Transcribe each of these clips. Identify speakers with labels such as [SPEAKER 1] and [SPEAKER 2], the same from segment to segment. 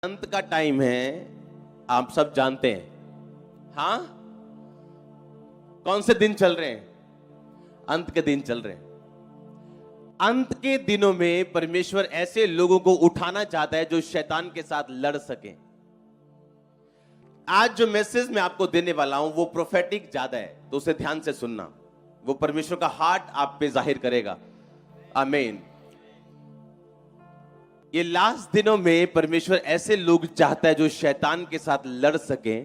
[SPEAKER 1] अंत का टाइम है, आप सब जानते हैं। हाँ, कौन से दिन चल रहे हैं? अंत के दिन चल रहे हैं। अंत के दिनों में परमेश्वर ऐसे लोगों को उठाना चाहता है जो शैतान के साथ लड़ सके। आज जो मैसेज मैं आपको देने वाला हूं वो प्रोफेटिक ज्यादा है, तो उसे ध्यान से सुनना। वो परमेश्वर का हार्ट आप पे जाहिर करेगा। आमीन। ये लास्ट दिनों में परमेश्वर ऐसे लोग चाहता है जो शैतान के साथ लड़ सके,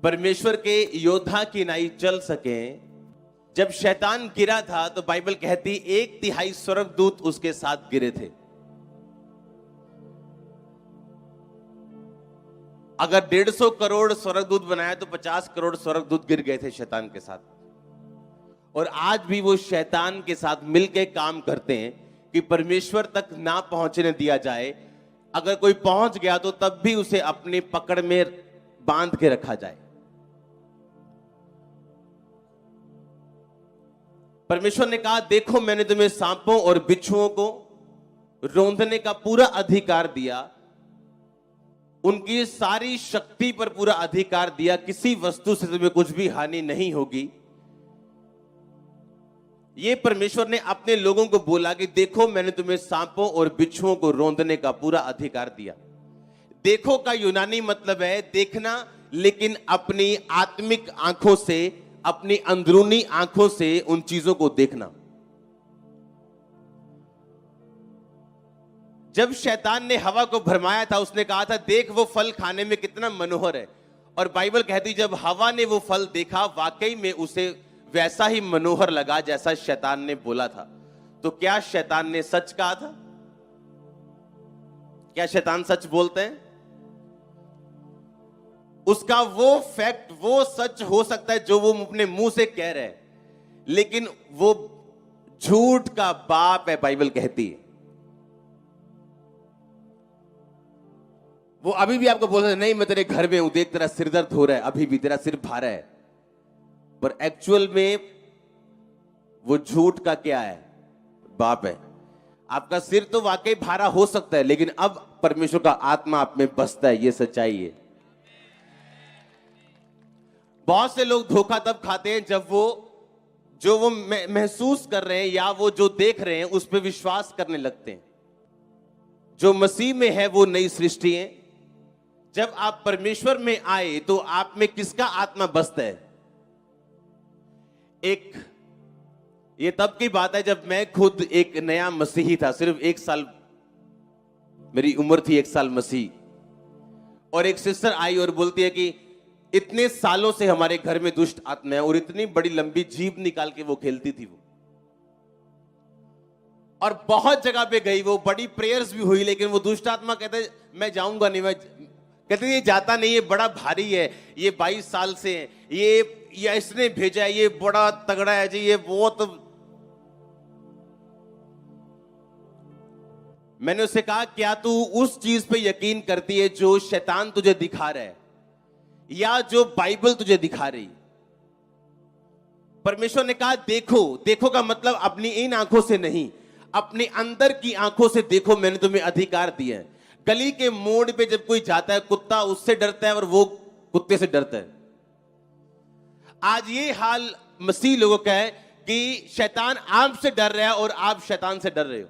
[SPEAKER 1] परमेश्वर के योद्धा की नाई चल सके। जब शैतान गिरा था तो बाइबल कहती 1/3 स्वर्गदूत उसके साथ गिरे थे। अगर 150 करोड़ स्वर्गदूत बनाया तो 50 करोड़ स्वर्गदूत गिर गए थे शैतान के साथ। और आज भी वो शैतान के साथ मिलकर काम करते हैं कि परमेश्वर तक ना पहुंचने दिया जाए। अगर कोई पहुंच गया तो तब भी उसे अपनी पकड़ में बांध के रखा जाए। परमेश्वर ने कहा, देखो मैंने तुम्हें सांपों और बिच्छुओं को रौंदने का पूरा अधिकार दिया, उनकी सारी शक्ति पर पूरा अधिकार दिया, किसी वस्तु से तुम्हें कुछ भी हानि नहीं होगी। ये परमेश्वर ने अपने लोगों को बोला कि देखो मैंने तुम्हें सांपों और बिच्छुओं को रौंदने का पूरा अधिकार दिया। देखो का यूनानी मतलब है देखना, लेकिन अपनी आत्मिक आंखों से, अपनी अंदरूनी आंखों से उन चीजों को देखना। जब शैतान ने हवा को भरमाया था, उसने कहा था देख वो फल खाने में कितना मनोहर है। और बाइबल कहती जब हवा ने वो फल देखा, वाकई में उसे वैसा ही मनोहर लगा जैसा शैतान ने बोला था। तो क्या शैतान ने सच कहा था? क्या शैतान सच बोलते हैं? उसका वो फैक्ट, वो सच हो सकता है जो वो अपने मुंह से कह रहे हैं, लेकिन वो झूठ का बाप है। बाइबल कहती है वो अभी भी आपको बोल रहे नहीं मैं तेरे घर में हूं, देख तेरा सिर दर्द हो रहा है, अभी भी तेरा सिर भारा है, पर एक्चुअल में वो झूठ का क्या है? बाप है। आपका सिर तो वाकई भारा हो सकता है, लेकिन अब परमेश्वर का आत्मा आप में बसता है, ये सच्चाई है। बहुत से लोग धोखा तब खाते हैं जब वो जो वो महसूस कर रहे हैं या वो जो देख रहे हैं उस पर विश्वास करने लगते हैं। जो मसीह में है वो नई सृष्टि है। जब आप परमेश्वर में आए तो आप में किसका आत्मा बसता है? ये तब की बात है जब मैं खुद एक नया मसीही था। सिर्फ 1 साल मेरी उम्र थी, 1 साल मसीह। और एक सिस्टर आई और बोलती है कि इतने सालों से हमारे घर में दुष्ट आत्मा है, और इतनी बड़ी लंबी जीभ निकाल के वो खेलती थी वो। और बहुत जगह पे गई, वो बड़ी प्रेयर्स भी हुई, लेकिन वो दुष्ट आत्मा कहते मैं जाऊंगा नहीं, मैं कहते ये जाता नहीं, ये बड़ा भारी है, ये 22 साल से है, ये इसने भेजा है, ये बड़ा तगड़ा है जी, ये बहुत। मैंने उससे कहा क्या तू उस चीज पे यकीन करती है जो शैतान तुझे दिखा रहा है, या जो बाइबल तुझे दिखा रही? परमेश्वर ने कहा देखो। देखो का मतलब अपनी इन आंखों से नहीं, अपने अंदर की आंखों से देखो, मैंने तुम्हें अधिकार दिया है। गली के मोड़ पे जब कोई जाता है, कुत्ता उससे डरता है और वो कुत्ते से डरता है। आज ये हाल मसीह लोगों का है कि शैतान आपसे डर रहा है और आप शैतान से डर रहे हो।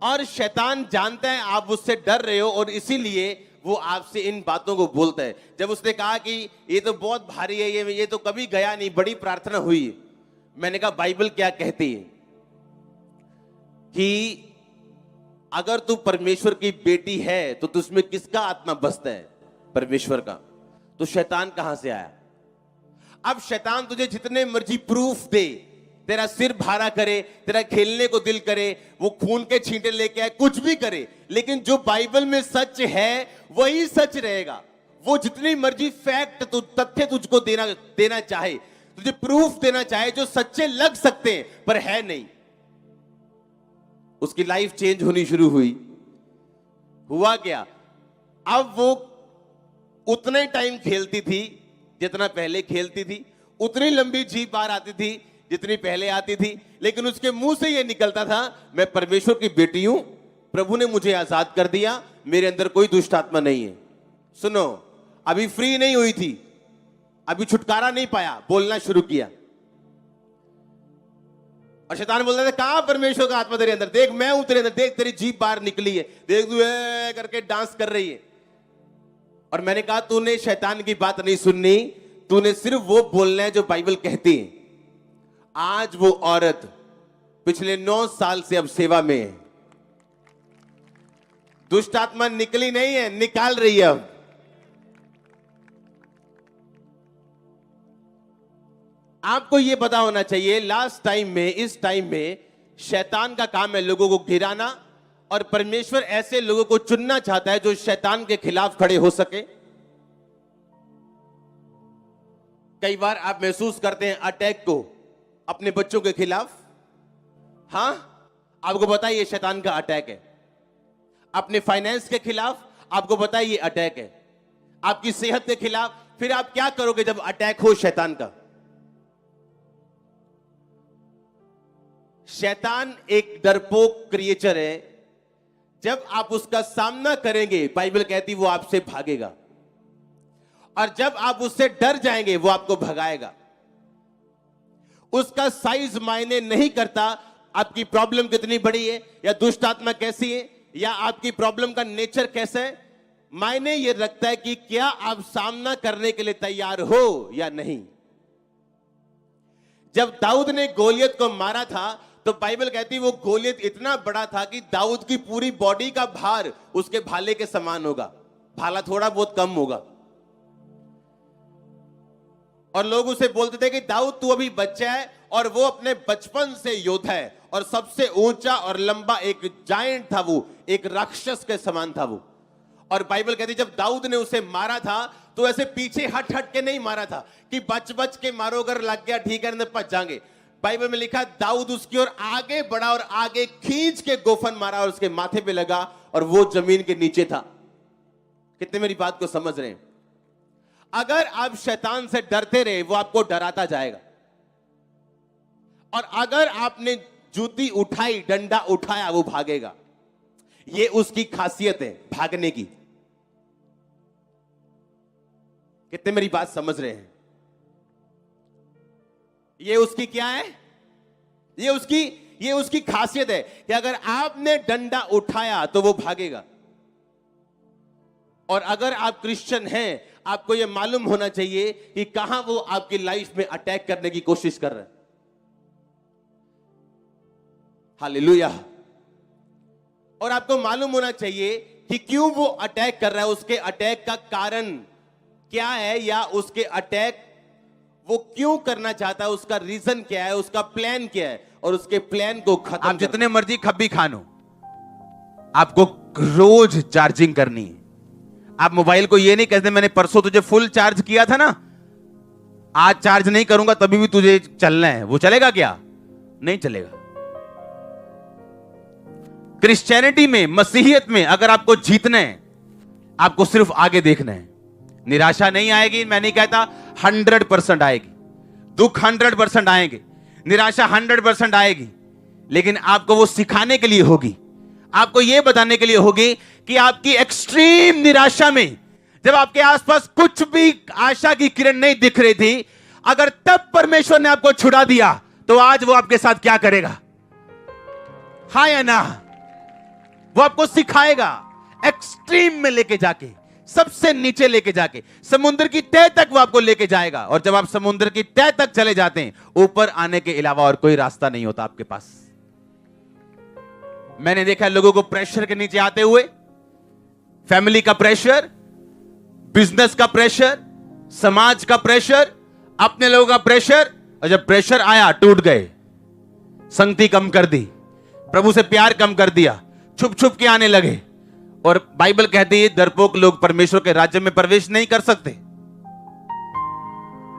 [SPEAKER 1] और शैतान जानता है आप उससे डर रहे हो, और इसीलिए वो आपसे इन बातों को बोलता है। जब उसने कहा कि ये तो बहुत भारी है, ये तो कभी गया नहीं, बड़ी प्रार्थना हुई। मैंने कहा बाइबल क्या कहती है कि अगर तू परमेश्वर की बेटी है तो तुझमें किसका आत्मा बसता है? परमेश्वर का। तो शैतान कहां से आया? अब शैतान तुझे जितने मर्जी प्रूफ दे, तेरा सिर भारा करे, तेरा खेलने को दिल करे, वो खून के छींटे लेके आए, कुछ भी करे, लेकिन जो बाइबल में सच है वही सच रहेगा। वो जितनी मर्जी फैक्ट, तथ्य तुझको देना चाहे, तुझे प्रूफ देना चाहे जो सच्चे लग सकते हैं पर है नहीं। उसकी लाइफ चेंज होनी शुरू हुई। हुआ क्या? अब वो उतना ही टाइम खेलती थी जितना पहले खेलती थी, उतनी लंबी जीभ बाहर आती थी जितनी पहले आती थी, लेकिन उसके मुंह से यह निकलता था मैं परमेश्वर की बेटी हूं, प्रभु ने मुझे आजाद कर दिया, मेरे अंदर कोई दुष्ट आत्मा नहीं है। सुनो, अभी फ्री नहीं हुई थी, अभी छुटकारा नहीं पाया, बोलना शुरू किया और शैतान बोलता था कहां परमेश्वर का आत्मा तेरे अंदर, देख मैं हूं तेरे अंदर, देख तेरी जीभ बाहर निकली है, देख तू करके डांस कर रही है। और मैंने कहा तूने शैतान की बात नहीं सुननी, तूने सिर्फ वो बोलना है जो बाइबल कहती है। आज वो औरत पिछले 9 साल से अब सेवा में है, दुष्ट आत्मा निकली नहीं है, निकाल रही है। अब आपको यह पता होना चाहिए, लास्ट टाइम में, इस टाइम में शैतान का काम है लोगों को गिराना, और परमेश्वर ऐसे लोगों को चुनना चाहता है जो शैतान के खिलाफ खड़े हो सके। कई बार आप महसूस करते हैं अटैक को अपने बच्चों के खिलाफ। हां, आपको पता है ये शैतान का अटैक है। अपने फाइनेंस के खिलाफ आपको पता है ये अटैक है। आपकी सेहत के खिलाफ, फिर आप क्या करोगे जब अटैक हो शैतान का? शैतान एक डरपोक क्रिएचर है, जब आप उसका सामना करेंगे बाइबल कहती वो आपसे भागेगा, और जब आप उससे डर जाएंगे वो आपको भगाएगा। उसका साइज मायने नहीं करता, आपकी प्रॉब्लम कितनी बड़ी है या दुष्ट आत्मा कैसी है या आपकी प्रॉब्लम का नेचर कैसा है, मायने यह रखता है कि क्या आप सामना करने के लिए तैयार हो या नहीं। जब दाऊद ने गोलियत को मारा था तो बाइबल कहती वो गोलियत इतना बड़ा था कि दाऊद की पूरी बॉडी का भार उसके भाले के समान होगा, भाला थोड़ा बहुत कम होगा। और लोग उसे बोलते थे कि दाऊद तू अभी बच्चा है, और वो अपने बचपन से योद्धा है, और सबसे ऊंचा और लंबा एक जायंट था, वो एक राक्षस के समान था वो। और बाइबल कहती जब दाऊद ने उसे मारा था तो ऐसे पीछे हट हट के नहीं मारा था कि बच बच के मारो, अगर लग गया ठीक है पच जाएंगे। बाइबल में लिखा दाऊद उसकी ओर आगे बढ़ा और आगे खींच के गोफन मारा और उसके माथे पे लगा और वो जमीन के नीचे था। कितने मेरी बात को समझ रहे हैं? अगर आप शैतान से डरते रहे वो आपको डराता जाएगा, और अगर आपने जूती उठाई, डंडा उठाया, वो भागेगा। ये उसकी खासियत है, भागने की। कितने मेरी बात समझ रहे हैं? ये उसकी क्या है? ये उसकी खासियत है कि अगर आपने डंडा उठाया तो वो भागेगा। और अगर आप क्रिश्चियन हैं, आपको यह मालूम होना चाहिए कि कहां वो आपकी लाइफ में अटैक करने की कोशिश कर रहा है। हालेलुया। और आपको मालूम होना चाहिए कि क्यों वो अटैक कर रहा है, उसके अटैक का कारण क्या है, या उसके अटैक वो क्यों करना चाहता है, उसका रीजन क्या है, उसका प्लान क्या है, और उसके प्लान को खत्म।
[SPEAKER 2] आप जितने मर्जी खब्बी खानो, आपको रोज चार्जिंग करनी है। आप मोबाइल को ये नहीं कहते मैंने परसों तुझे फुल चार्ज किया था ना, आज चार्ज नहीं करूंगा तभी भी तुझे चलना है। वो चलेगा क्या? नहीं चलेगा। क्रिश्चियनिटी में, मसीहियत में अगर आपको जीतना है, आपको सिर्फ आगे देखना है। निराशा नहीं आएगी, मैं नहीं कहता, 100% आएगी। दुख 100% आएंगे, निराशा 100% आएगी, लेकिन आपको वो सिखाने के लिए होगी, आपको यह बताने के लिए होगी कि आपकी एक्सट्रीम निराशा में, जब आपके आसपास कुछ भी आशा की किरण नहीं दिख रही थी, अगर तब परमेश्वर ने आपको छुड़ा दिया तो आज वो आपके साथ क्या करेगा? हाँ या ना? वो आपको सिखाएगा, एक्सट्रीम में लेके जाके, सबसे नीचे लेके जाके, समुद्र की तह तक वो आपको लेके जाएगा। और जब आप समुद्र की तह तक चले जाते हैं, ऊपर आने के अलावा और कोई रास्ता नहीं होता आपके पास। मैंने देखा लोगों को प्रेशर के नीचे आते हुए, फैमिली का प्रेशर, बिजनेस का प्रेशर, समाज का प्रेशर, अपने लोगों का प्रेशर, और जब प्रेशर आया टूट गए, संगति कम कर दी, प्रभु से प्यार कम कर दिया, छुप छुप के आने लगे। और बाइबल कहती है डरपोक लोग परमेश्वर के राज्य में प्रवेश नहीं कर सकते।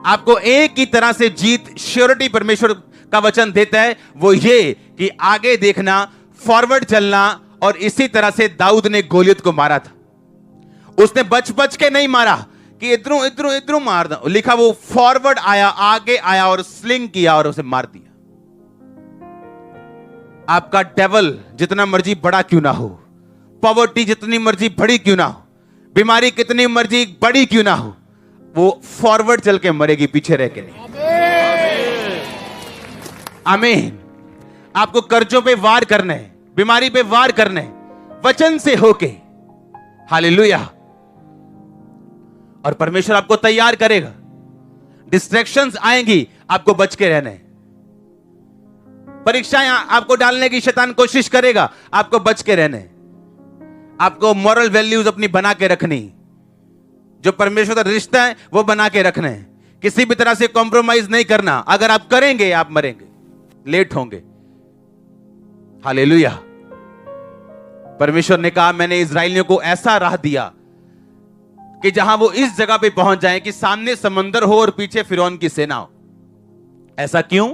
[SPEAKER 2] आपको एक ही तरह से जीत, श्योरिटी परमेश्वर का वचन देता है, वो ये कि आगे देखना, फॉरवर्ड चलना। और इसी तरह से दाऊद ने गोलियत को मारा था। उसने बच बच के नहीं मारा कि इधरों इधरों इधरों मार दो, लिखा वो फॉरवर्ड आया, आगे आया और स्लिंग किया और उसे मार दिया। आपका डेवल जितना मर्जी बड़ा क्यों ना हो, पॉवर्टी जितनी मर्जी बड़ी क्यों ना हो, बीमारी कितनी मर्जी बड़ी क्यों ना हो, वो फॉरवर्ड चल के मरेगी, पीछे रह के नहीं। आमीन। आपको कर्जों पे वार करना है, बीमारी पे वार करना है, वचन से होके। हालेलुया। और परमेश्वर आपको तैयार करेगा। डिस्ट्रैक्शंस आएंगी, आपको बच के रहना है। परीक्षाएं आपको डालने की शैतान कोशिश करेगा, आपको बच के रहना है। आपको मॉरल वैल्यूज अपनी बना के रखनी, जो परमेश्वर का रिश्ता है वो बना के रखना है। किसी भी तरह से कॉम्प्रोमाइज नहीं करना। अगर आप करेंगे आप मरेंगे, लेट होंगे। हालेलुया। परमेश्वर ने कहा मैंने इस्राएलियों को ऐसा राह दिया कि जहां वो इस जगह पे पहुंच जाएं कि सामने समंदर हो और पीछे फिरौन की सेना हो। ऐसा क्यों?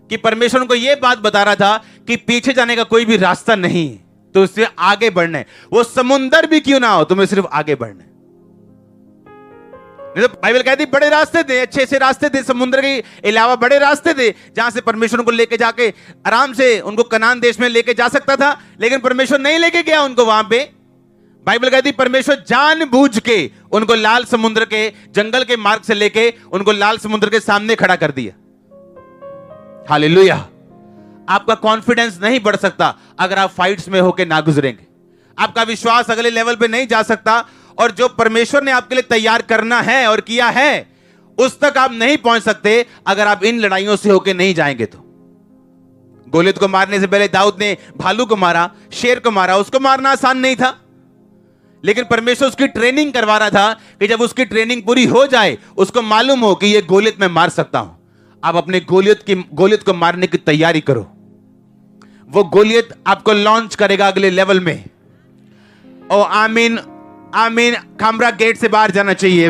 [SPEAKER 2] कि परमेश्वर उनको यह बात बता रहा था कि पीछे जाने का कोई भी रास्ता नहीं है, तो उससे आगे बढ़ना है। वो समुंदर भी क्यों ना हो, तुम्हें सिर्फ आगे बढ़ना है। नहीं तो बाइबल कहती बड़े रास्ते दे, अच्छे से रास्ते दे, समुद्र के अलावा बड़े रास्ते दे, जहां से परमेश्वर उनको लेके जाके आराम से उनको कनान देश में लेके जा सकता था। लेकिन परमेश्वर नहीं लेके गया उनको वहां पे। बाइबल कहती परमेश्वर जानबूझ के उनको लाल समुद्र के जंगल के मार्ग से लेके उनको लाल समुद्र के सामने खड़ा कर दिया। हालेलुया। आपका कॉन्फिडेंस नहीं बढ़ सकता अगर आप फाइट्स में होके ना गुजरेंगे। आपका विश्वास अगले लेवल पे नहीं जा सकता, और जो परमेश्वर ने आपके लिए तैयार करना है और किया है उस तक आप नहीं पहुंच सकते अगर आप इन लड़ाइयों से होके नहीं जाएंगे। तो गोलियत को मारने से पहले दाऊद ने भालू को मारा, शेर को मारा। उसको मारना आसान नहीं था, लेकिन परमेश्वर उसकी ट्रेनिंग करवा रहा था कि जब उसकी ट्रेनिंग पूरी हो जाए उसको मालूम हो कि यह गोलियत मैं मार सकता हूं। आप अपने गोलियत को मारने की तैयारी करो। वो गोलियत आपको लॉन्च करेगा अगले लेवल में। ओ आमीन, आमीन। खामरा गेट से बाहर जाना चाहिए।